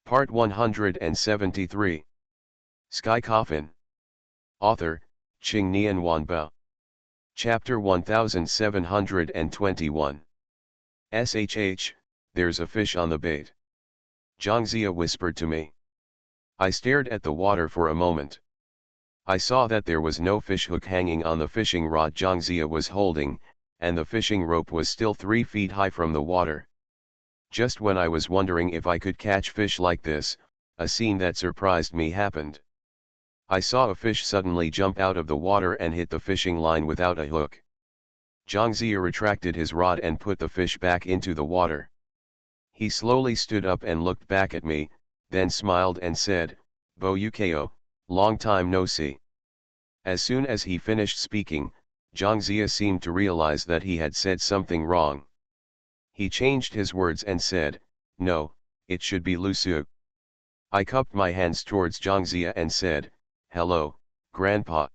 Part 173. Sky Coffin. Author, Qing Nian Wanbao. Chapter 1721. SHH, there's a fish on the bait. Zhangzia whispered to me. I stared at the water for a moment. I saw that there was no fish hook hanging on the fishing rod Zhangzia was holding, and the fishing rope was still 3 feet high from the water. Just when I was wondering if I could catch fish like this, a scene that surprised me happened. I saw a fish suddenly jump out of the water and hit the fishing line without a hook. Zhangzia retracted his rod and put the fish back into the water. He slowly stood up and looked back at me, then smiled and said, "Bo Uko, long time no see." As soon as he finished speaking, Zhangzia seemed to realize that he had said something wrong. He changed his words and said, "No, it should be Lu Su." I cupped my hands towards Zhangzia and said, "Hello, Grandpa."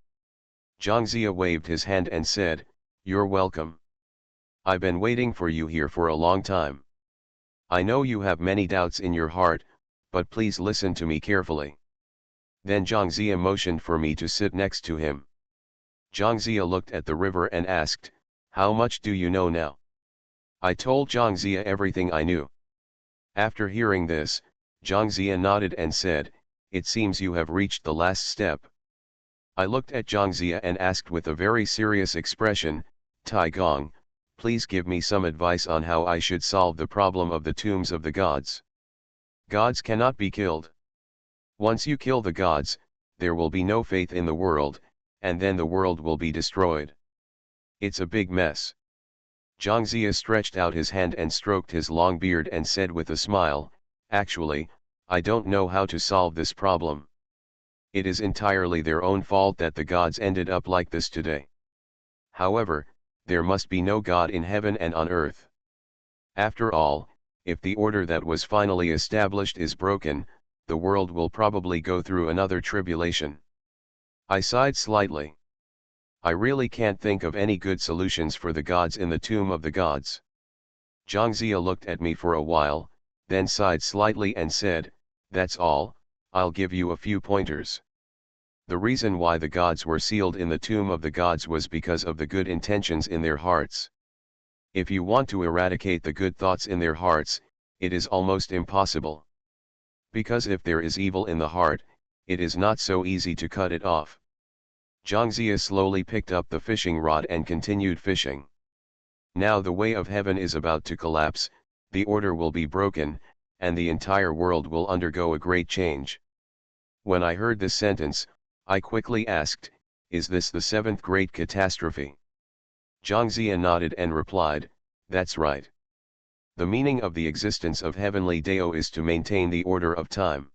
Zhangzia waved his hand and said, "You're welcome. I've been waiting for you here for a long time. I know you have many doubts in your heart, but please listen to me carefully." Then Zhangzia motioned for me to sit next to him. Zhangzia looked at the river and asked, "How much do you know now?" I told Zhangzia everything I knew. After hearing this, Zhangzia nodded and said, "It seems you have reached the last step." I looked at Zhangzia and asked with a very serious expression, "Tai Gong, please give me some advice on how I should solve the problem of the tombs of the gods. Gods cannot be killed. Once you kill the gods, there will be no faith in the world, and then the world will be destroyed. It's a big mess." Zhangzia stretched out his hand and stroked his long beard and said with a smile, "Actually, I don't know how to solve this problem. It is entirely their own fault that the gods ended up like this today. However, there must be no God in heaven and on earth. After all, if the order that was finally established is broken, the world will probably go through another tribulation." I sighed slightly. I really can't think of any good solutions for the gods in the tomb of the gods. Zhangzia looked at me for a while, then sighed slightly and said, "That's all, I'll give you a few pointers. The reason why the gods were sealed in the tomb of the gods was because of the good intentions in their hearts. If you want to eradicate the good thoughts in their hearts, it is almost impossible. Because if there is evil in the heart, it is not so easy to cut it off." Zhangzia slowly picked up the fishing rod and continued fishing. "Now the way of heaven is about to collapse, the order will be broken, and the entire world will undergo a great change." When I heard this sentence, I quickly asked, "Is this the 7th great catastrophe?" Zhangzia nodded and replied, "That's right. The meaning of the existence of heavenly Dao is to maintain the order of time.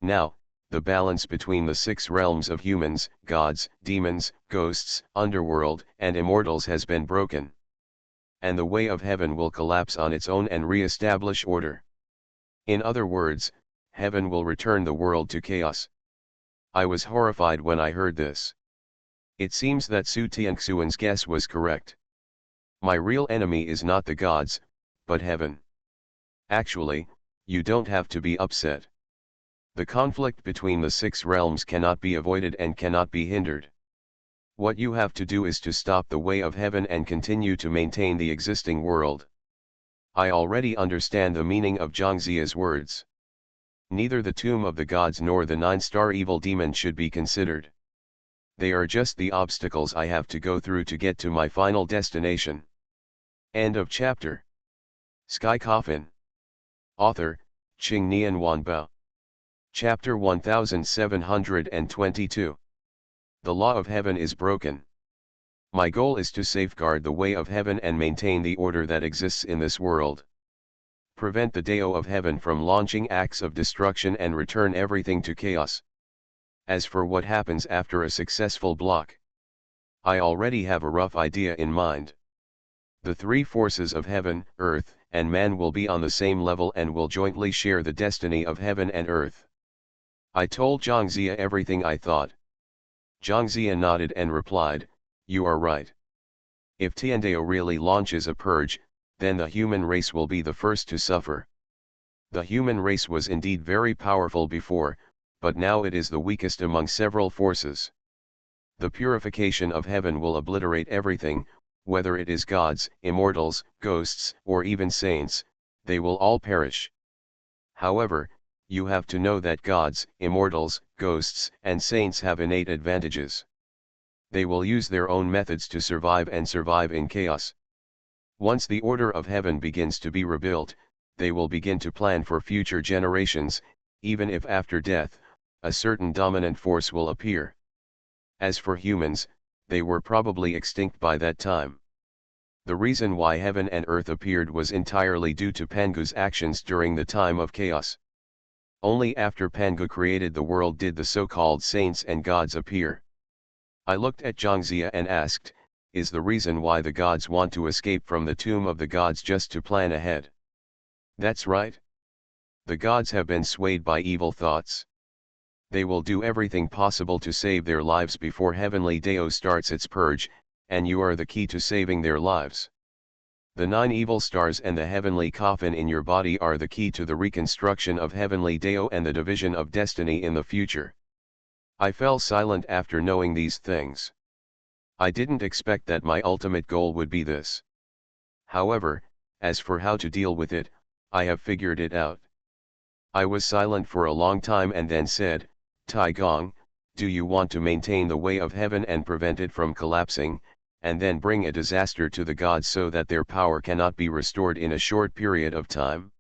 Now, the balance between the 6 realms of humans, gods, demons, ghosts, underworld, and immortals has been broken. And the way of heaven will collapse on its own and re-establish order. In other words, heaven will return the world to chaos." I was horrified when I heard this. It seems that Su Tianxuan's guess was correct. My real enemy is not the gods, but heaven. Actually, you don't have to be upset. The conflict between the 6 realms cannot be avoided and cannot be hindered. What you have to do is to stop the way of heaven and continue to maintain the existing world. I already understand the meaning of Zhangzia's words. Neither the tomb of the gods nor the 9-star evil demon should be considered. They are just the obstacles I have to go through to get to my final destination. End of chapter. Sky Coffin. Author, Qing Nian Wanbao. Chapter 1722. The law of heaven is broken. My goal is to safeguard the way of heaven and maintain the order that exists in this world. Prevent the Dao of heaven from launching acts of destruction and return everything to chaos. As for what happens after a successful block, I already have a rough idea in mind. The 3 forces of heaven, earth, and man will be on the same level and will jointly share the destiny of heaven and earth. I told Zhangzia everything I thought. Zhangzia nodded and replied, "You are right. If Tiandao really launches a purge, then the human race will be the first to suffer. The human race was indeed very powerful before, but now it is the weakest among several forces. The purification of heaven will obliterate everything, whether it is gods, immortals, ghosts, or even saints, they will all perish. However, you have to know that gods, immortals, ghosts, and saints have innate advantages. They will use their own methods to survive and survive in chaos. Once the order of heaven begins to be rebuilt, they will begin to plan for future generations, even if after death, a certain dominant force will appear. As for humans, they were probably extinct by that time. The reason why heaven and earth appeared was entirely due to Pangu's actions during the time of chaos. Only after Pangu created the world did the so-called saints and gods appear. I looked at Zhangzia and asked, is the reason why the gods want to escape from the tomb of the gods just to plan ahead? That's right. The gods have been swayed by evil thoughts. They will do everything possible to save their lives before Heavenly Dao starts its purge, and you are the key to saving their lives. The 9 evil stars and the heavenly coffin in your body are the key to the reconstruction of Heavenly Dao and the division of destiny in the future. I fell silent after knowing these things. I didn't expect that my ultimate goal would be this. However, as for how to deal with it, I have figured it out. I was silent for a long time and then said, Tai Gong, do you want to maintain the way of heaven and prevent it from collapsing, and then bring a disaster to the gods so that their power cannot be restored in a short period of time?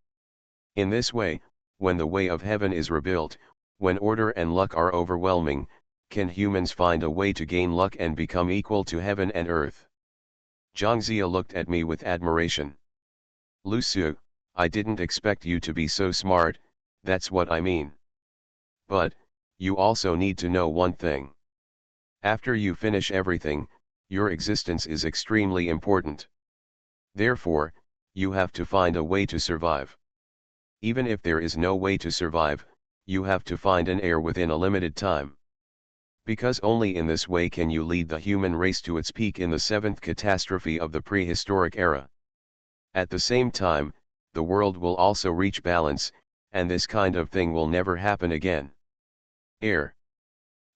In this way, when the way of heaven is rebuilt, when order and luck are overwhelming, can humans find a way to gain luck and become equal to heaven and earth? Zhangzia looked at me with admiration. Lu Su, I didn't expect you to be so smart, that's what I mean. But, you also need to know one thing. After you finish everything, your existence is extremely important. Therefore, you have to find a way to survive. Even if there is no way to survive, you have to find an heir within a limited time. Because only in this way can you lead the human race to its peak in the 7th catastrophe of the prehistoric era. At the same time, the world will also reach balance, and this kind of thing will never happen again. Heir.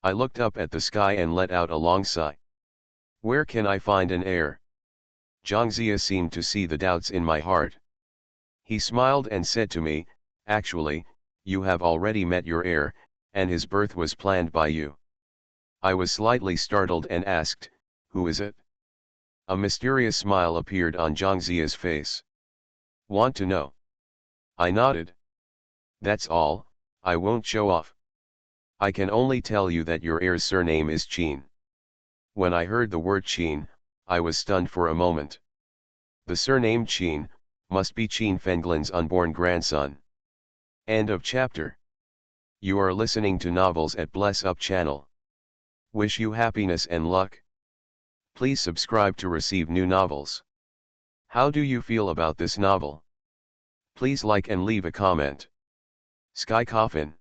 I looked up at the sky and let out a long sigh. Where can I find an heir? Zhangzia seemed to see the doubts in my heart. He smiled and said to me, actually, you have already met your heir, and his birth was planned by you. I was slightly startled and asked, who is it? A mysterious smile appeared on Zhangzia's face. Want to know? I nodded. That's all, I won't show off. I can only tell you that your heir's surname is Qin. When I heard the word Qin, I was stunned for a moment. The surname Qin must be Qin Fenglin's unborn grandson. End of chapter. You are listening to Novels at Bless Up channel. Wish you happiness and luck. Please subscribe to receive new novels. How do you feel about this novel? Please like and leave a comment. Sky Coffin.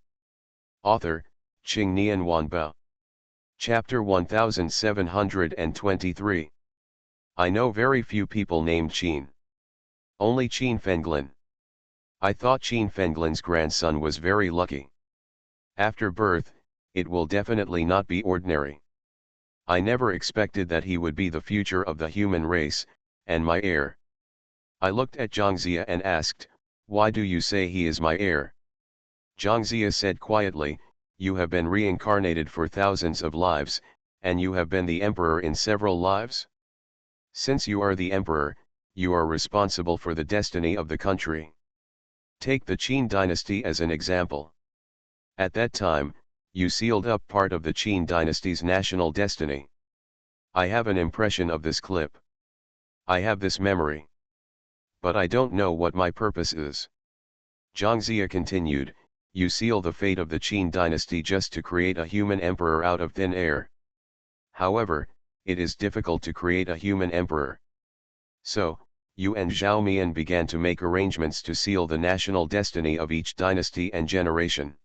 Author, Qing Nian Wanbao. Chapter 1723. I know very few people named Qin. Only Qin Fenglin. I thought Qin Fenglin's grandson was very lucky. After birth, it will definitely not be ordinary. I never expected that he would be the future of the human race, and my heir. I looked at Zhangzia and asked, why do you say he is my heir? Zhangzia said quietly, you have been reincarnated for thousands of lives, and you have been the emperor in several lives? Since you are the emperor, you are responsible for the destiny of the country. Take the Qin dynasty as an example. At that time, you sealed up part of the Qin dynasty's national destiny. I have an impression of this clip. I have this memory. But I don't know what my purpose is. Zhangzia continued, you seal the fate of the Qin dynasty just to create a human emperor out of thin air. However, it is difficult to create a human emperor. So, you and Zhao Mian began to make arrangements to seal the national destiny of each dynasty and generation.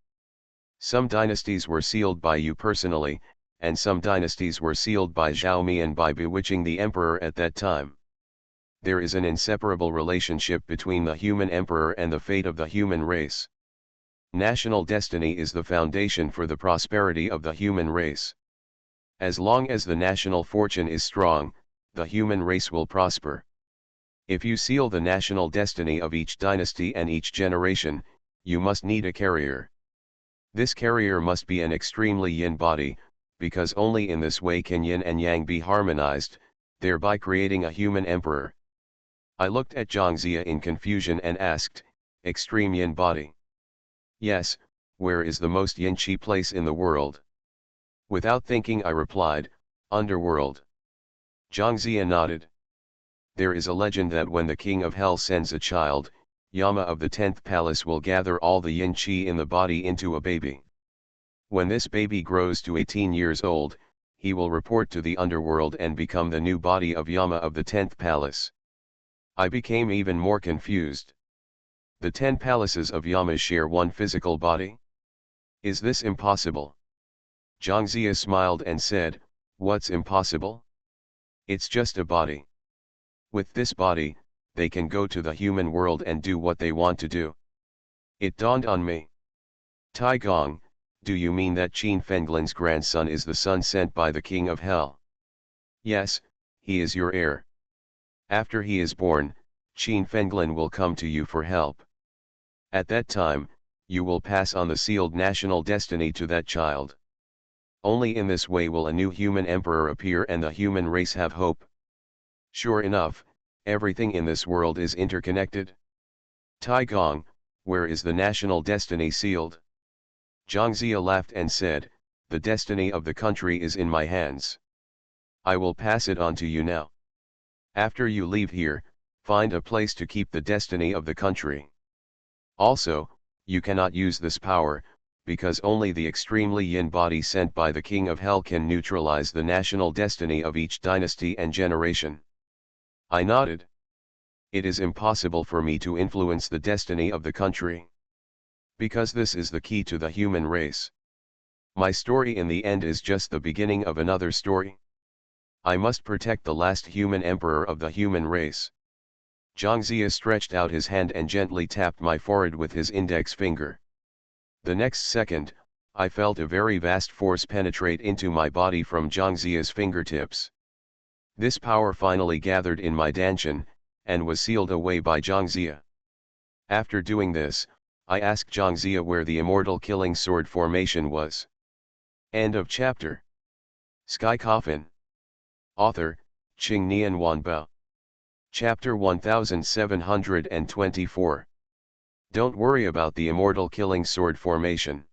Some dynasties were sealed by you personally, and some dynasties were sealed by Zhao Mian by bewitching the emperor at that time. There is an inseparable relationship between the human emperor and the fate of the human race. National destiny is the foundation for the prosperity of the human race. As long as the national fortune is strong, the human race will prosper. If you seal the national destiny of each dynasty and each generation, you must need a carrier. This carrier must be an extremely yin body, because only in this way can yin and yang be harmonized, thereby creating a human emperor. I looked at Zhangzia in confusion and asked, extreme yin body? Yes, where is the most yin-chi place in the world? Without thinking I replied, underworld. Zhangzia nodded. There is a legend that when the king of hell sends a child, Yama of the 10th palace will gather all the yin-chi in the body into a baby. When this baby grows to 18 years old, he will report to the underworld and become the new body of Yama of the 10th palace. I became even more confused. The 10 palaces of Yama share one physical body? Is this impossible? Zhangzia smiled and said, what's impossible? It's just a body. With this body, they can go to the human world and do what they want to do. It dawned on me. Tai Gong, do you mean that Qin Fenglin's grandson is the son sent by the king of hell? Yes, he is your heir. After he is born, Qin Fenglin will come to you for help. At that time, you will pass on the sealed national destiny to that child. Only in this way will a new human emperor appear and the human race have hope. Sure enough, everything in this world is interconnected. Tai Gong, where is the national destiny sealed? Zhangzia laughed and said, the destiny of the country is in my hands. I will pass it on to you now. After you leave here, find a place to keep the destiny of the country. Also, you cannot use this power, because only the extremely yin body sent by the king of hell can neutralize the national destiny of each dynasty and generation. I nodded. It is impossible for me to influence the destiny of the country. Because this is the key to the human race. My story in the end is just the beginning of another story. I must protect the last human emperor of the human race. Zhangzia stretched out his hand and gently tapped my forehead with his index finger. The next second, I felt a very vast force penetrate into my body from Zhangzia's fingertips. This power finally gathered in my danshan, and was sealed away by Zhangzia. After doing this, I asked Zhangzia where the immortal killing sword formation was. End of chapter. Sky Coffin. Author, Qing Nian Wanbao. Chapter 1724. Don't worry about the immortal killing sword formation.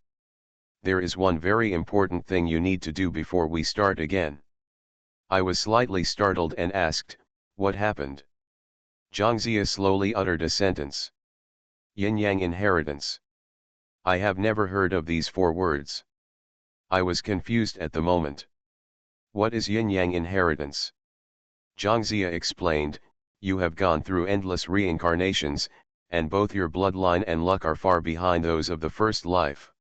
There is one very important thing you need to do before we start again. I was slightly startled and asked, what happened? Zhangzia slowly uttered a sentence. Yin-yang inheritance. I have never heard of these 4 words. I was confused at the moment. What is yin-yang inheritance? Zhangzia explained, you have gone through endless reincarnations, and both your bloodline and luck are far behind those of the first life.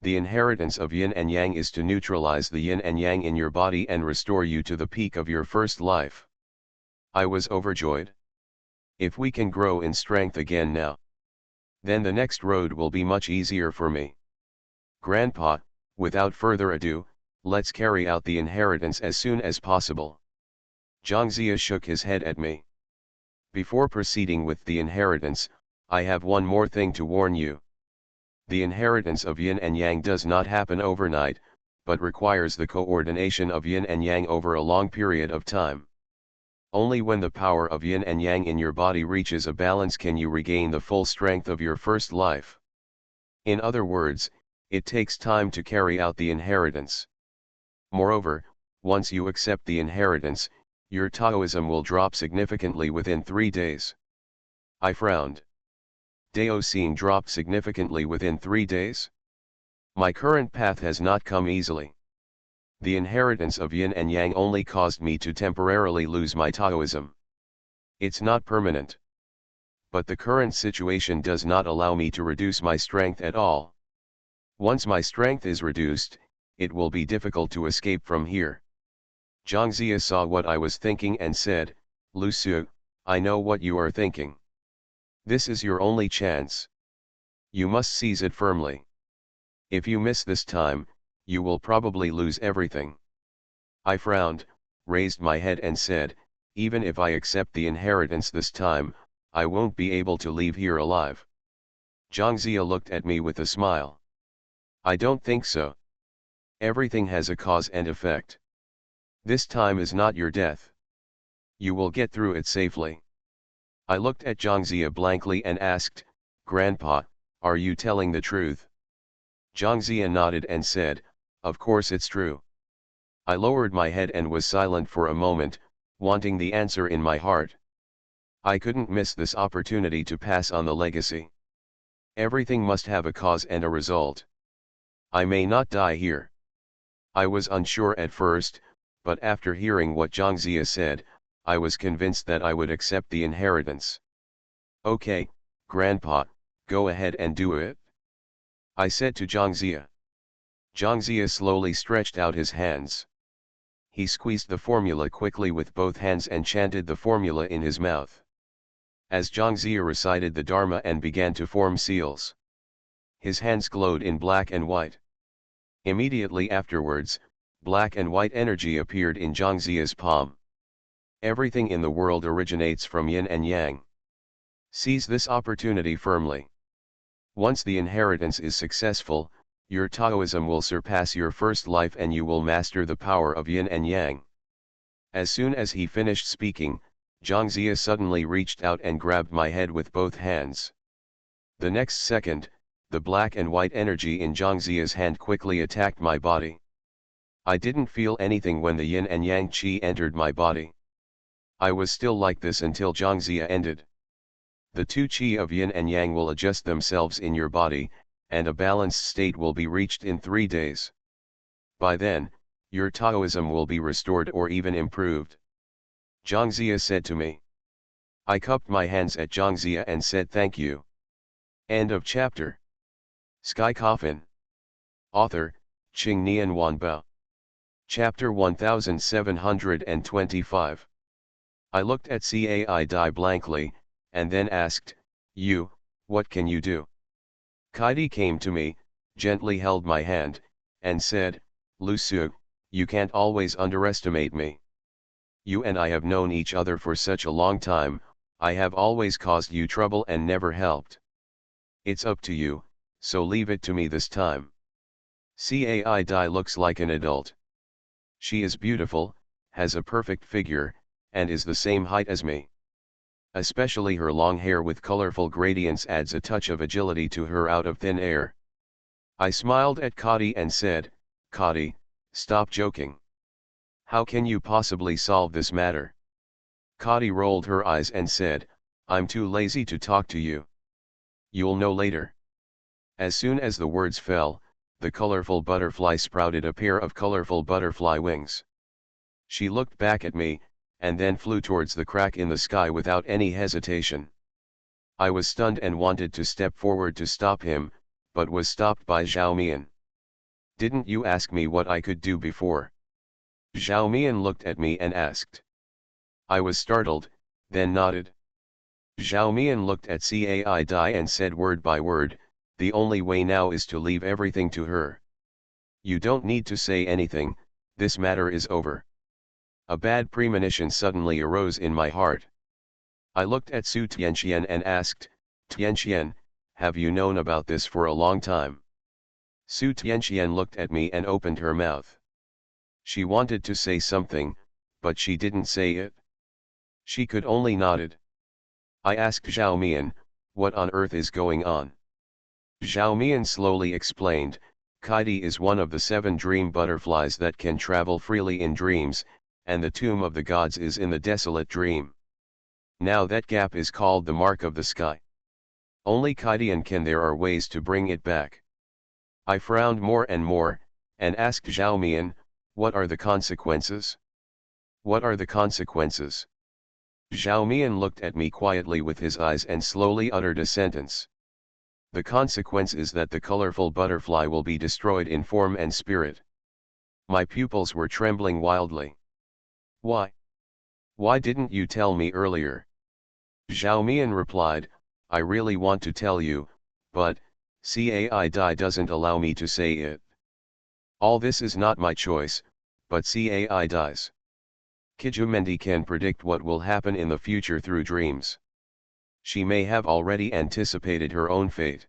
The inheritance of yin and yang is to neutralize the yin and yang in your body and restore you to the peak of your first life. I was overjoyed. If we can grow in strength again now, then the next road will be much easier for me. Grandpa, without further ado, let's carry out the inheritance as soon as possible. Zhangzia shook his head at me. Before proceeding with the inheritance, I have one more thing to warn you. The inheritance of yin and yang does not happen overnight, but requires the coordination of yin and yang over a long period of time. Only when the power of yin and yang in your body reaches a balance can you regain the full strength of your first life. In other words, it takes time to carry out the inheritance. Moreover, once you accept the inheritance, your Taoism will drop significantly within 3 days. I frowned. Daoism dropped significantly within 3 days? My current path has not come easily. The inheritance of yin and yang only caused me to temporarily lose my Taoism. It's not permanent. But the current situation does not allow me to reduce my strength at all. Once my strength is reduced, it will be difficult to escape from here. Zhangzia saw what I was thinking and said, Lu Su, I know what you are thinking. This is your only chance. You must seize it firmly. If you miss this time, you will probably lose everything. I frowned, raised my head and said, even if I accept the inheritance this time, I won't be able to leave here alive. Zhangzia looked at me with a smile. I don't think so. Everything has a cause and effect. This time is not your death. You will get through it safely. I looked at Zhangzia blankly and asked, Grandpa, are you telling the truth? Zhangzia nodded and said, of course it's true. I lowered my head and was silent for a moment, wanting the answer in my heart. I couldn't miss this opportunity to pass on the legacy. Everything must have a cause and a result. I may not die here. I was unsure at first, but after hearing what Zhangzia said, I was convinced that I would accept the inheritance. Okay, Grandpa, go ahead and do it. I said to Zhangzia. Zhangzia slowly stretched out his hands. He squeezed the formula quickly with both hands and chanted the formula in his mouth. As Zhangzia recited the Dharma and began to form seals, his hands glowed in black and white. Immediately afterwards, black and white energy appeared in Zhangzia's palm. Everything in the world originates from yin and yang. Seize this opportunity firmly. Once the inheritance is successful, your Taoism will surpass your first life and you will master the power of yin and yang. As soon as he finished speaking, Zhangzia suddenly reached out and grabbed my head with both hands. The next second, the black and white energy in Zhangzia's hand quickly attacked my body. I didn't feel anything when the yin and yang qi entered my body. I was still like this until Zhangzia ended. The two qi of yin and yang will adjust themselves in your body, and a balanced state will be reached in 3 days. By then, your Taoism will be restored or even improved. Zhangzia said to me. I cupped my hands at Zhangzia and said thank you. End of chapter. Sky Coffin. Author, Qing Nian Wanbao. Chapter 1725. I looked at Cai Dai blankly, and then asked, you, what can you do? Kaidi came to me, gently held my hand, and said, Lu Su, you can't always underestimate me. You and I have known each other for such a long time, I have always caused you trouble and never helped. It's up to you, so leave it to me this time. Cai Dai looks like an adult. She is beautiful, has a perfect figure, and is the same height as me. Especially her long hair with colorful gradients adds a touch of agility to her out of thin air. I smiled at Kadi and said, Kadi, stop joking. How can you possibly solve this matter? Kadi rolled her eyes and said, I'm too lazy to talk to you. You'll know later. As soon as the words fell, the colorful butterfly sprouted a pair of colorful butterfly wings. She looked back at me, and then flew towards the crack in the sky without any hesitation. I was stunned and wanted to step forward to stop him, but was stopped by Zhao Mian. Didn't you ask me what I could do before? Zhao Mian looked at me and asked. I was startled, then nodded. Zhao Mian looked at Cai Dai and said word by word, the only way now is to leave everything to her. You don't need to say anything, this matter is over. A bad premonition suddenly arose in my heart. I looked at Su Tianxian and asked, Tianxian, have you known about this for a long time? Su Tianxian looked at me and opened her mouth. She wanted to say something, but she didn't say it. She could only nodded. I asked Zhao Mian, what on earth is going on? Zhao Mian slowly explained, Kaidi is one of the 7 dream butterflies that can travel freely in dreams, and the tomb of the gods is in the desolate dream. Now that gap is called the mark of the sky. Only Kaidian can. There are ways to bring it back. I frowned more and more, and asked Zhao Mian, what are the consequences? What are the consequences? Zhao Mian looked at me quietly with his eyes and slowly uttered a sentence. The consequence is that the colorful butterfly will be destroyed in form and spirit. My pupils were trembling wildly. Why? Why didn't you tell me earlier? Zhao Mian replied, I really want to tell you, but, Cai Dai doesn't allow me to say it. All this is not my choice, but Cai Dai's. Kijumendi can predict what will happen in the future through dreams. She may have already anticipated her own fate.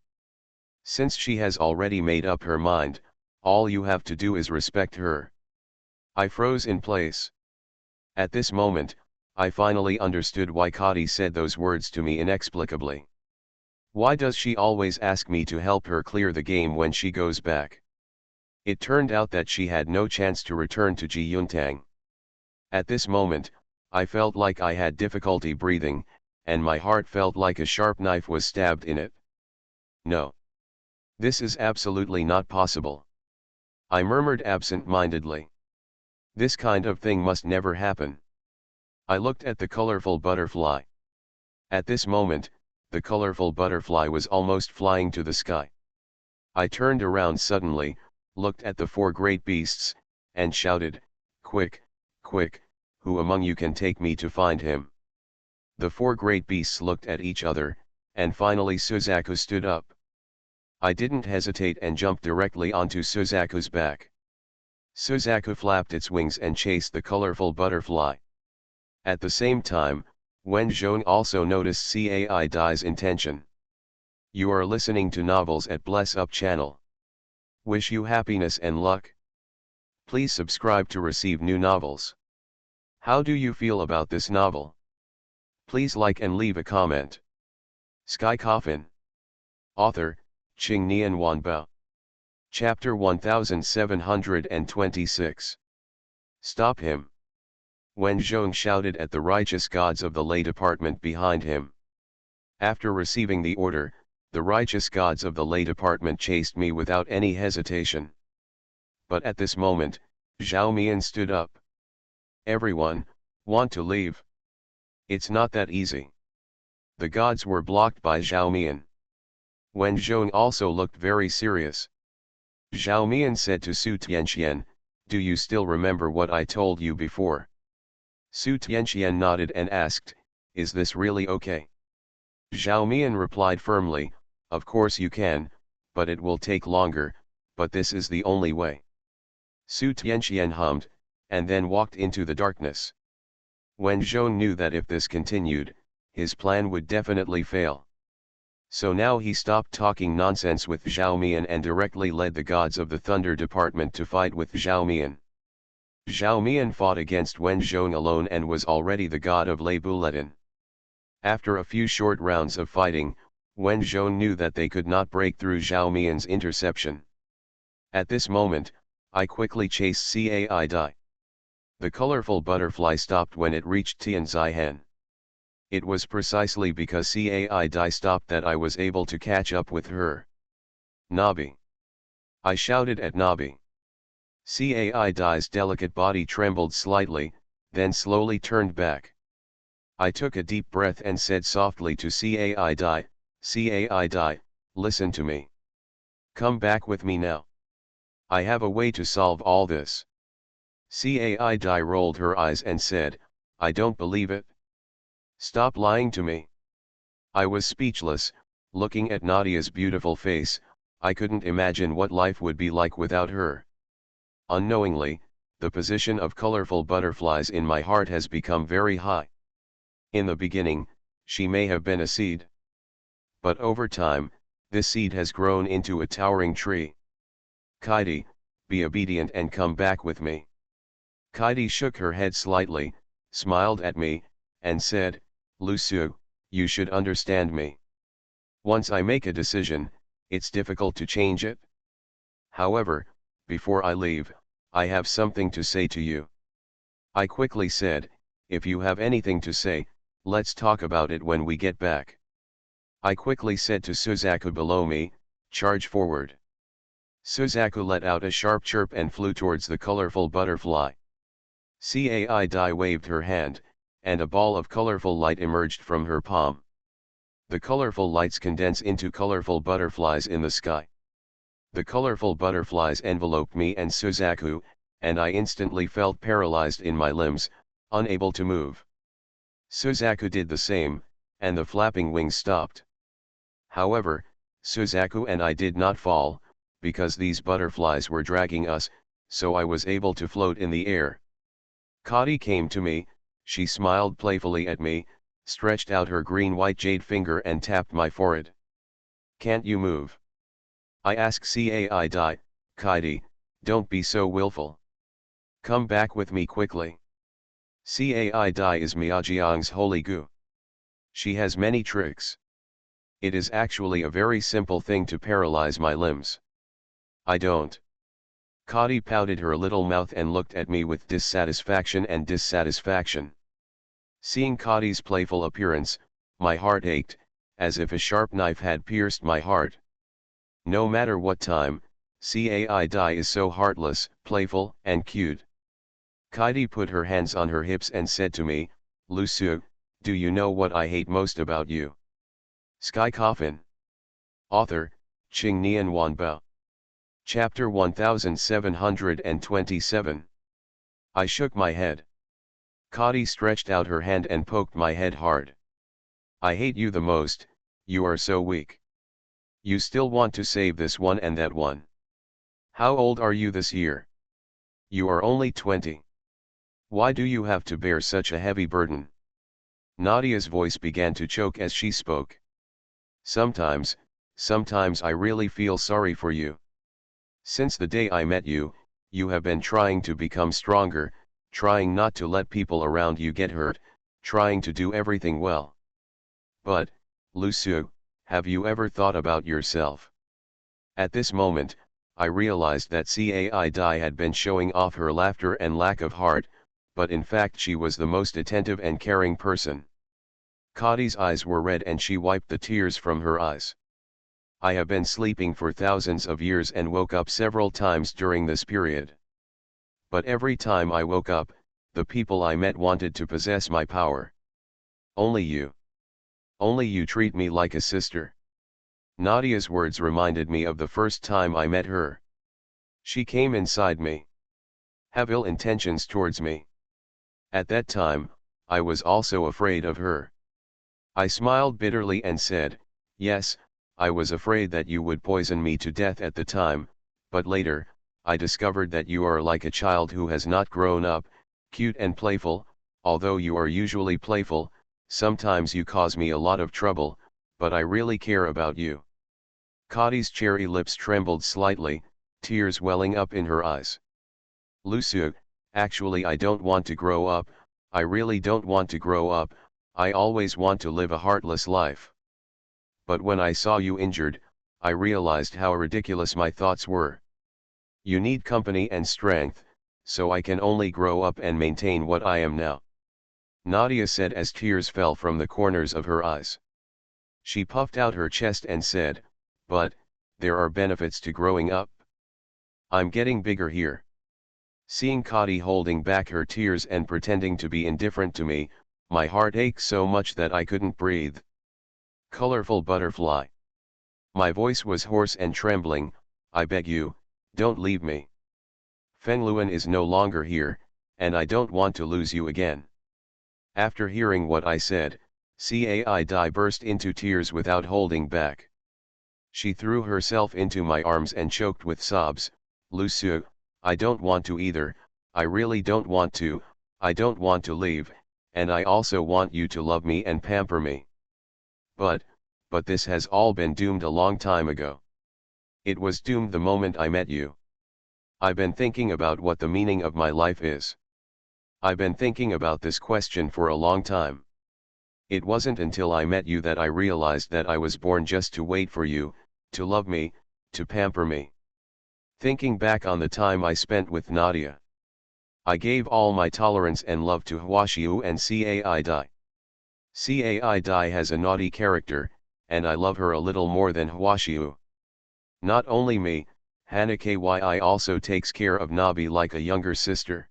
Since she has already made up her mind, all you have to do is respect her. I froze in place. At this moment, I finally understood why Kadi said those words to me inexplicably. Why does she always ask me to help her clear the game when she goes back? It turned out that she had no chance to return to Ji Yuntang. At this moment, I felt like I had difficulty breathing, and my heart felt like a sharp knife was stabbed in it. No. This is absolutely not possible. I murmured absent-mindedly. This kind of thing must never happen. I looked at the colorful butterfly. At this moment, the colorful butterfly was almost flying to the sky. I turned around suddenly, looked at the four great beasts, and shouted, Quick, quick, who among you can take me to find him? The four great beasts looked at each other, and finally Suzaku stood up. I didn't hesitate and jumped directly onto Suzaku's back. Suzaku flapped its wings and chased the colorful butterfly. At the same time, Wen Zhong also noticed Cai Dai's intention. You are listening to Novels at Bless Up channel. Wish you happiness and luck. Please subscribe to receive new novels. How do you feel about this novel? Please like and leave a comment. Sky Coffin. Author, Qing Nian Wanbao. Chapter 1726. Stop him. Wen Zhong shouted at the righteous gods of the lay department behind him. After receiving the order, the righteous gods of the lay department chased me without any hesitation. But at this moment, Zhao Mian stood up. Everyone, want to leave? It's not that easy. The gods were blocked by Zhao Mian. Wen Zhong also looked very serious. Zhao Mian said to Su Tianxian, do you still remember what I told you before? Su Tianxian nodded and asked, is this really okay? Zhao Mian replied firmly, of course you can, but it will take longer, but this is the only way. Su Tianxian hummed, and then walked into the darkness. Wen Zhong knew that if this continued, his plan would definitely fail. So now he stopped talking nonsense with Zhao Mian and directly led the gods of the Thunder Department to fight with Zhao Mian. Zhao Mian fought against Wen Zhong alone and was already the god of Lei Buletin. After a few short rounds of fighting, Wen Zhong knew that they could not break through Zhao Mian's interception. At this moment, I quickly chased Cai Dai. The colorful butterfly stopped when it reached Tianzihan. It was precisely because Cai Dai stopped that I was able to catch up with her. Nabi! I shouted at Nabi. Cai Dai's delicate body trembled slightly, then slowly turned back. I took a deep breath and said softly to Cai Dai, Cai Dai, listen to me. Come back with me now. I have a way to solve all this. Cai Dai rolled her eyes and said, I don't believe it. Stop lying to me. I was speechless, looking at Nadia's beautiful face. I couldn't imagine what life would be like without her. Unknowingly, the position of colorful butterflies in my heart has become very high. In the beginning, she may have been a seed. But over time, this seed has grown into a towering tree. Kaidi, be obedient and come back with me. Kaidi shook her head slightly, smiled at me, and said, Lusu, you should understand me. Once I make a decision, it's difficult to change it. However, before I leave, I have something to say to you. I quickly said, if you have anything to say, let's talk about it when we get back. I quickly said to Suzaku below me, charge forward. Suzaku let out a sharp chirp and flew towards the colorful butterfly. Cai Dai waved her hand, and a ball of colorful light emerged from her palm. The colorful lights condense into colorful butterflies in the sky. The colorful butterflies enveloped me and Suzaku, and I instantly felt paralyzed in my limbs, unable to move. Suzaku did the same, and the flapping wings stopped. However, Suzaku and I did not fall, because these butterflies were dragging us, so I was able to float in the air. Kadi came to me, she smiled playfully at me, stretched out her green-white jade finger and tapped my forehead. "Can't you move?" I asked Cai Dai, "Kaidi, don't be so willful. Come back with me quickly." Cai Dai is Miajiang's holy gu. She has many tricks. It is actually a very simple thing to paralyze my limbs. I don't. Kadi pouted her little mouth and looked at me with dissatisfaction. Seeing Kadi's playful appearance, my heart ached, as if a sharp knife had pierced my heart. No matter what time, Cai Dai is so heartless, playful, and cute. Kaidi put her hands on her hips and said to me, "Lusu, do you know what I hate most about you?" Sky Coffin. Author, Qing Nian Wanbao. Chapter 1727. I shook my head. Kadi stretched out her hand and poked my head hard. "I hate you the most, you are so weak. You still want to save this one and that one. How old are you this year? You are only 20. Why do you have to bear such a heavy burden?" Nadia's voice began to choke as she spoke. Sometimes I really feel sorry for you. Since the day I met you, you have been trying to become stronger, trying not to let people around you get hurt, trying to do everything well. But, Lusu, have you ever thought about yourself?" At this moment, I realized that Cai Dai had been showing off her laughter and lack of heart, but in fact she was the most attentive and caring person. Kadi's eyes were red and she wiped the tears from her eyes. I have been sleeping for thousands of years and woke up several times during this period. But every time I woke up, the people I met wanted to possess my power. Only you treat me like a sister." Nadia's words reminded me of the first time I met her. She came inside me. Have ill intentions towards me. At that time, I was also afraid of her. I smiled bitterly and said, "Yes, I was afraid that you would poison me to death at the time, but later, I discovered that you are like a child who has not grown up, cute and playful. Although you are usually playful, sometimes you cause me a lot of trouble, but I really care about you." Kadi's cherry lips trembled slightly, tears welling up in her eyes. "Lusu, actually I don't want to grow up, I really don't want to grow up, I always want to live a heartless life. But when I saw you injured, I realized how ridiculous my thoughts were. You need company and strength, so I can only grow up and maintain what I am now," Nadia said as tears fell from the corners of her eyes. She puffed out her chest and said, "But, there are benefits to growing up. I'm getting bigger here." Seeing Kadi holding back her tears and pretending to be indifferent to me, my heart ached so much that I couldn't breathe. Colorful butterfly. My voice was hoarse and trembling. "I beg you, don't leave me. Fengluan is no longer here, and I don't want to lose you again." After hearing what I said, Cai Dai burst into tears without holding back. She threw herself into my arms and choked with sobs. "Lusu, I don't want to either, I really don't want to, I don't want to leave, and I also want you to love me and pamper me. But this has all been doomed a long time ago. It was doomed the moment I met you. I've been thinking about what the meaning of my life is. I've been thinking about this question for a long time. It wasn't until I met you that I realized that I was born just to wait for you, to love me, to pamper me." Thinking back on the time I spent with Nadia, I gave all my tolerance and love to Huashiu and Cai Dai. Cai Dai has a naughty character, and I love her a little more than Huashiu. Not only me, Hanakyi also takes care of Nabi like a younger sister.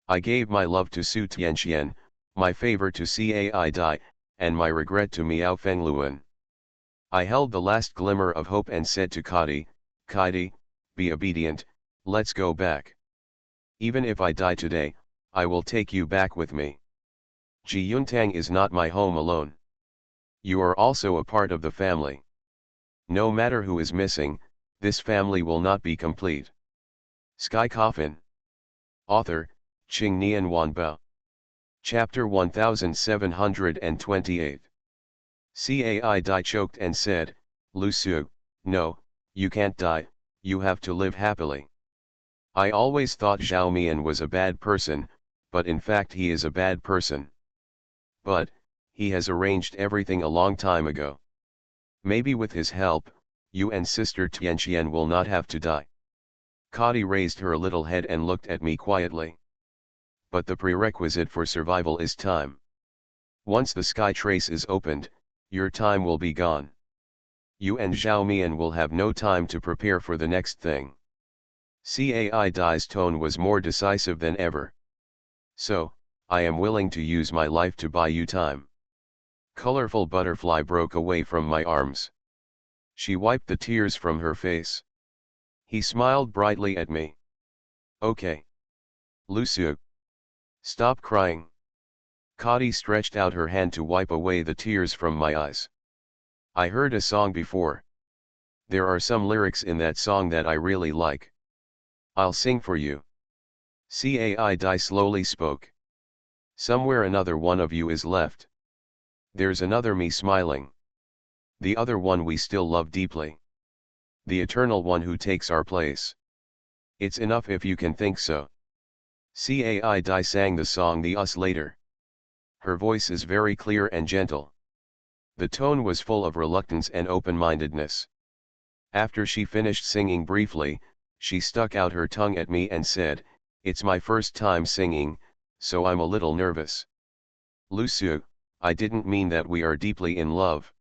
I gave my love to Su Tianxian, my favor to Cai Dai, and my regret to Miao Fengluan. I held the last glimmer of hope and said to Kadi, "Kaidi, be obedient, let's go back. Even if I die today, I will take you back with me. Ji Yuntang is not my home alone. You are also a part of the family. No matter who is missing, this family will not be complete. Sky Coffin. Author, Qing Nian Wanbao. Chapter 1728. Cai Dai choked and said, Lu Su, no, you can't die, you have to live happily. I always thought Zhao Mian was a bad person, but in fact he is a bad person. But, he has arranged everything a long time ago. Maybe with his help, you and Sister Tianqian will not have to die. Kadi raised her little head and looked at me quietly. But the prerequisite for survival is time. Once the sky trace is opened, your time will be gone. You and Zhao Mian will have no time to prepare for the next thing. Cai Dai's tone was more decisive than ever. So, I am willing to use my life to buy you time. Colorful butterfly broke away from my arms. She wiped the tears from her face. He smiled brightly at me. Okay. Lu Su. Stop crying. Kadi stretched out her hand to wipe away the tears from my eyes. I heard a song before. There are some lyrics in that song that I really like. I'll sing for you. Cai Dai slowly spoke. Somewhere another one of you is left. There's another me smiling. The other one we still love deeply. The eternal one who takes our place. It's enough if you can think so. Cai Dai sang the song the us later. Her voice is very clear and gentle. The tone was full of reluctance and open-mindedness. After she finished singing briefly, she stuck out her tongue at me and said, It's my first time singing, so I'm a little nervous. Lu Su, I didn't mean that we are deeply in love.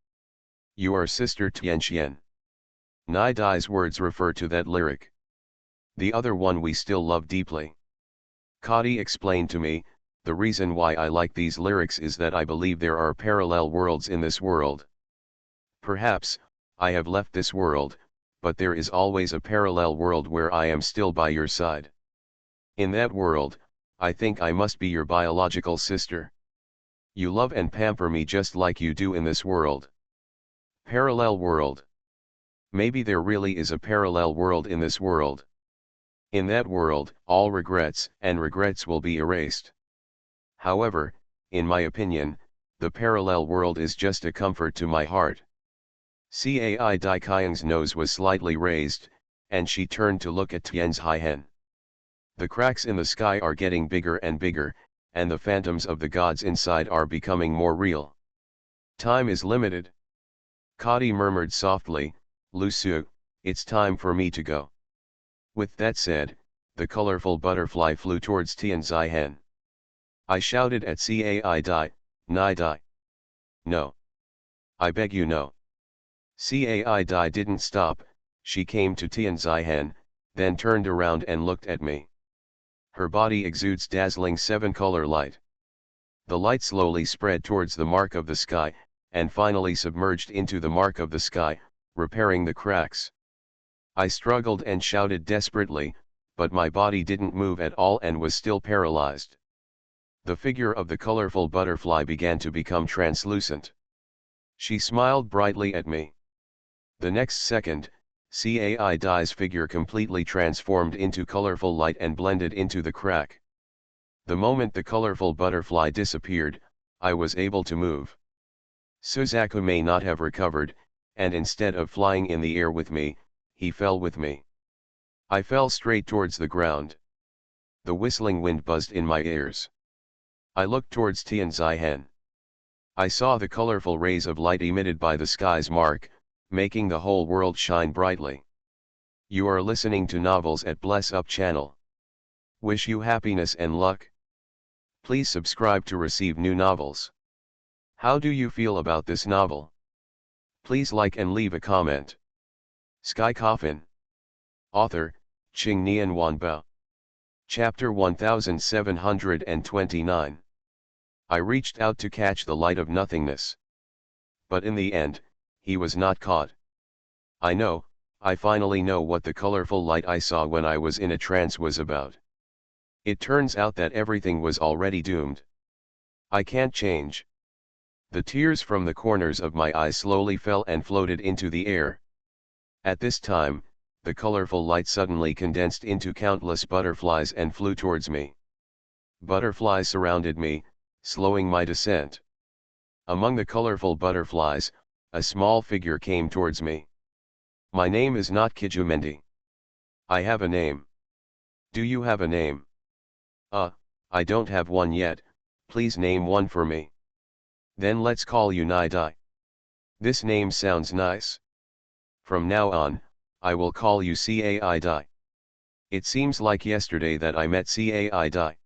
You are Sister Tianqian. Nai Dai's words refer to that lyric. The other one we still love deeply. Kadi explained to me, the reason why I like these lyrics is that I believe there are parallel worlds in this world. Perhaps, I have left this world, but there is always a parallel world where I am still by your side. In that world, I think I must be your biological sister. You love and pamper me just like you do in this world. Parallel world. Maybe there really is a parallel world in this world. In that world, all regrets and regrets will be erased. However, in my opinion, the parallel world is just a comfort to my heart. Cai Dai Qiang's nose was slightly raised, and she turned to look at Tian's Haihen. The cracks in the sky are getting bigger and bigger, and the phantoms of the gods inside are becoming more real. Time is limited. Kadi murmured softly, Lu Su, it's time for me to go. With that said, the colorful butterfly flew towards Tian's Haihen. I shouted at Cai Dai, Nai Dai. No. I beg you no. Cai Dai didn't stop, she came to Tian's Haihen, then turned around and looked at me. Her body exudes dazzling seven-color light. The light slowly spread towards the mark of the sky, and finally submerged into the mark of the sky, repairing the cracks. I struggled and shouted desperately, but my body didn't move at all and was still paralyzed. The figure of the colorful butterfly began to become translucent. She smiled brightly at me. The next second, Cai Dai's figure completely transformed into colorful light and blended into the crack. The moment the colorful butterfly disappeared, I was able to move. Suzaku may not have recovered, and instead of flying in the air with me, he fell with me. I fell straight towards the ground. The whistling wind buzzed in my ears. I looked towards Tian's Haihen. I saw the colorful rays of light emitted by the sky's mark, making the whole world shine brightly. You are listening to Novels at Bless Up channel. Wish you happiness and luck. Please subscribe to receive new novels. How do you feel about this novel? Please like and leave a comment. Sky Coffin. Author, Qing Nian Wanbao. Chapter 1729. I reached out to catch the light of nothingness. But in the end, he was not caught. I finally know what the colorful light I saw when I was in a trance was about. It turns out that everything was already doomed. I can't change. The tears from the corners of my eyes slowly fell and floated into the air. At this time, the colorful light suddenly condensed into countless butterflies and flew towards me. Butterflies surrounded me, slowing my descent. Among the colorful butterflies, a small figure came towards me. My name is not Kijumendi. I have a name. Do you have a name? I don't have one yet, please name one for me. Then let's call you Nidai. This name sounds nice. From now on, I will call you Cai Dai. It seems like yesterday that I met Cai Dai.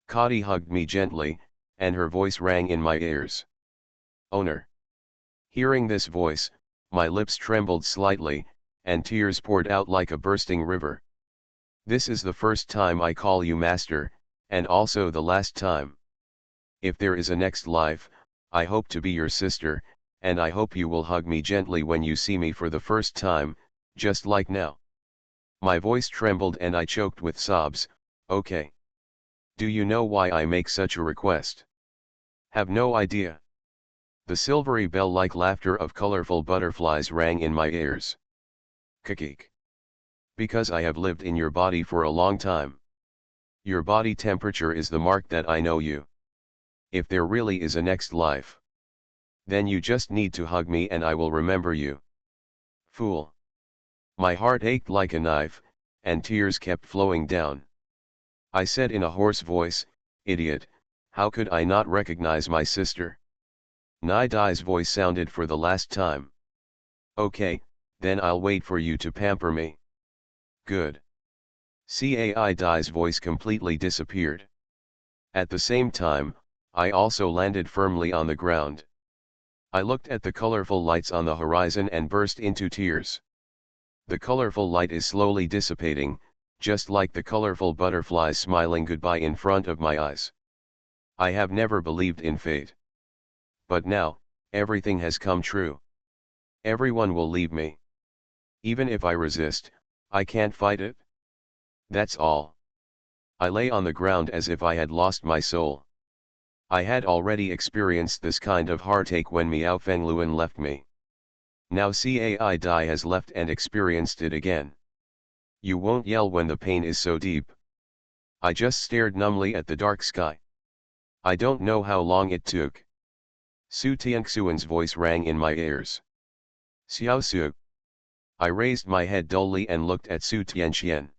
Kadi hugged me gently, and her voice rang in my ears. Owner. Hearing this voice, my lips trembled slightly, and tears poured out like a bursting river. This is the first time I call you master, and also the last time. If there is a next life, I hope to be your sister, and I hope you will hug me gently when you see me for the first time, just like now. My voice trembled and I choked with sobs. Okay. Do you know why I make such a request? Have no idea. The silvery bell-like laughter of colorful butterflies rang in my ears. Kakik. Because I have lived in your body for a long time. Your body temperature is the mark that I know you. If there really is a next life, then you just need to hug me and I will remember you. Fool. My heart ached like a knife, and tears kept flowing down. I said in a hoarse voice, idiot, how could I not recognize my sister? Nidai's voice sounded for the last time. Okay, then I'll wait for you to pamper me. Good. Cai Dai's voice completely disappeared. At the same time, I also landed firmly on the ground. I looked at the colorful lights on the horizon and burst into tears. The colorful light is slowly dissipating, just like the colorful butterflies smiling goodbye in front of my eyes. I have never believed in fate. But now, everything has come true. Everyone will leave me. Even if I resist, I can't fight it. That's all. I lay on the ground as if I had lost my soul. I had already experienced this kind of heartache when Miao Fengluan left me. Now Cai Dai has left and experienced it again. You won't yell when the pain is so deep. I just stared numbly at the dark sky. I don't know how long it took. Su Tianxuan's voice rang in my ears. Xiao Su. I raised my head dully and looked at Su Tianxian.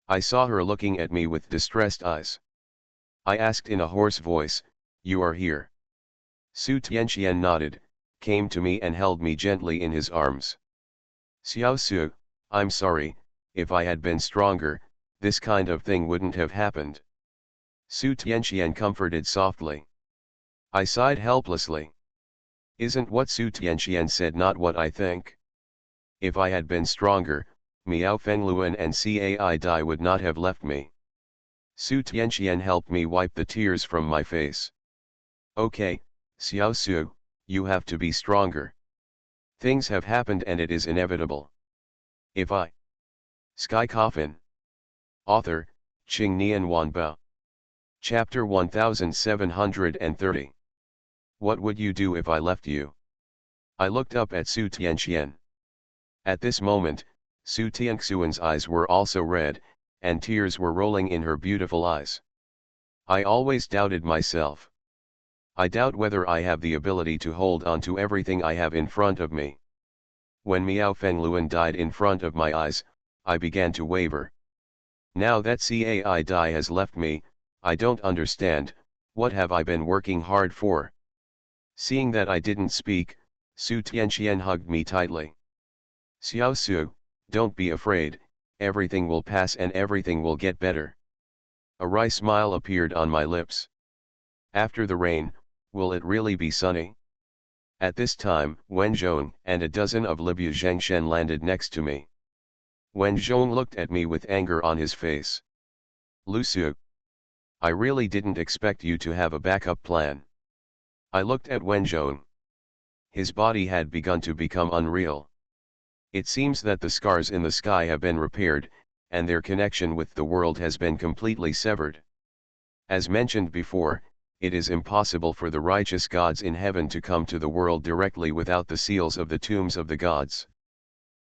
I saw her looking at me with distressed eyes. I asked in a hoarse voice, you are here. Su Tianxian nodded, came to me and held me gently in his arms. Xiao Su, I'm sorry, if I had been stronger, this kind of thing wouldn't have happened. Su Tianxian comforted softly. I sighed helplessly. Isn't what Su Tianxian said not what I think? If I had been stronger, Miao Fengluan and Cai Dai would not have left me. Su Tianxian helped me wipe the tears from my face. Okay, Xiao Su, you have to be stronger. Things have happened and it is inevitable. If I... Sky Coffin. Author, Qing Nian Wanbao. Chapter 1730. What would you do if I left you? I looked up at Su Tianxian. At this moment, Su Tianxuan's eyes were also red, and tears were rolling in her beautiful eyes. I always doubted myself. I doubt whether I have the ability to hold on to everything I have in front of me. When Miao Fengluan died in front of my eyes, I began to waver. Now that Cai Dai has left me, I don't understand, what have I been working hard for? Seeing that I didn't speak, Su Tianxian hugged me tightly. Xiao Su, don't be afraid, everything will pass and everything will get better. A wry smile appeared on my lips. After the rain, will it really be sunny? At this time, Wen Zhong and a dozen of Libya Zhengshen landed next to me. Wen Zhong looked at me with anger on his face. Lu Su. I really didn't expect you to have a backup plan. I looked at Wen Zhong. His body had begun to become unreal. It seems that the scars in the sky have been repaired, and their connection with the world has been completely severed. As mentioned before, it is impossible for the righteous gods in heaven to come to the world directly without the seals of the tombs of the gods.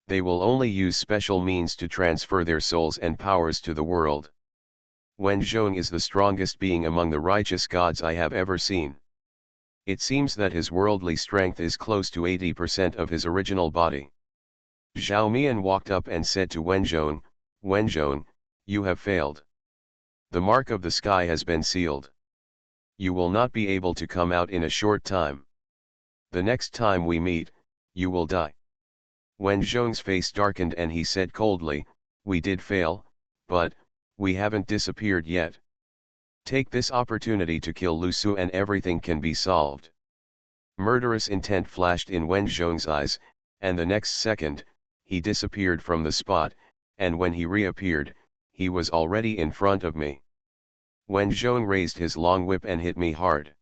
They will only use special means to transfer their souls and powers to the world. Wenzhong is the strongest being among the righteous gods I have ever seen. It seems that his worldly strength is close to 80% of his original body. Zhao Mian walked up and said to Wenzhong, "Wenzhong, you have failed. The mark of the sky has been sealed. You will not be able to come out in a short time. The next time we meet, you will die." Wenzhong's face darkened and he said coldly, "We did fail, but we haven't disappeared yet. Take this opportunity to kill Lu Su and everything can be solved." Murderous intent flashed in Wenzhong's eyes, and the next second, he disappeared from the spot, and when he reappeared, he was already in front of me. Wenzhong raised his long whip and hit me hard.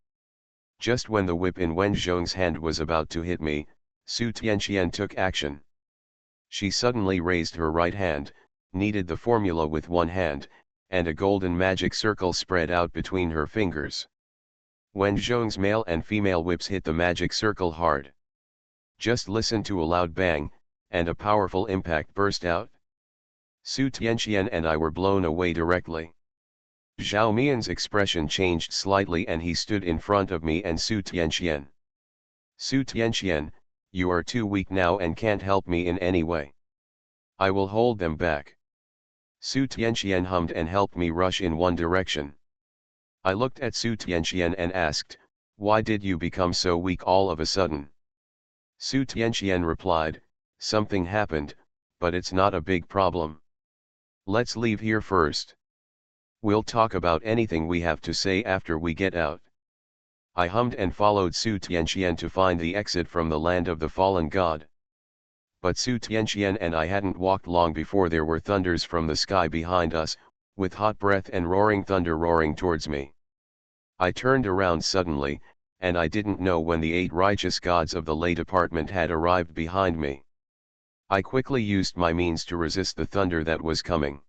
Just when the whip in Wenzhong's hand was about to hit me, Su Tianqian took action. She suddenly raised her right hand, kneaded the formula with one hand, and a golden magic circle spread out between her fingers. Wenzhong's male and female whips hit the magic circle hard. Just listen to a loud bang, and a powerful impact burst out. Su Tianqian and I were blown away directly. Zhao Mian's expression changed slightly and he stood in front of me and Su Tianqian. "Su Tianqian, you are too weak now and can't help me in any way. I will hold them back." Su Tianqian hummed and helped me rush in one direction. I looked at Su Tianqian and asked, "Why did you become so weak all of a sudden?" Su Tianqian replied, "Something happened, but it's not a big problem. Let's leave here first. We'll talk about anything we have to say after we get out." I hummed and followed Su Tianqian to find the exit from the land of the fallen god. But Su Tianqian and I hadn't walked long before there were thunders from the sky behind us, with hot breath and roaring thunder roaring towards me. I turned around suddenly, and I didn't know when the 8 righteous gods of the lay department had arrived behind me. I quickly used my means to resist the thunder that was coming.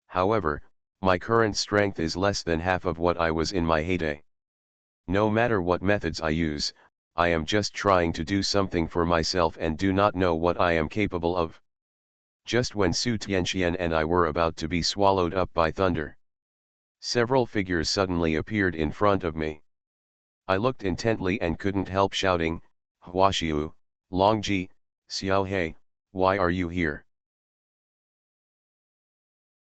However, my current strength is less than half of what I was in my heyday. No matter what methods I use, I am just trying to do something for myself and do not know what I am capable of. Just when Su Tianqian and I were about to be swallowed up by thunder, several figures suddenly appeared in front of me. I looked intently and couldn't help shouting, "Huaxiu, Longji, Xiaohei, why are you here?"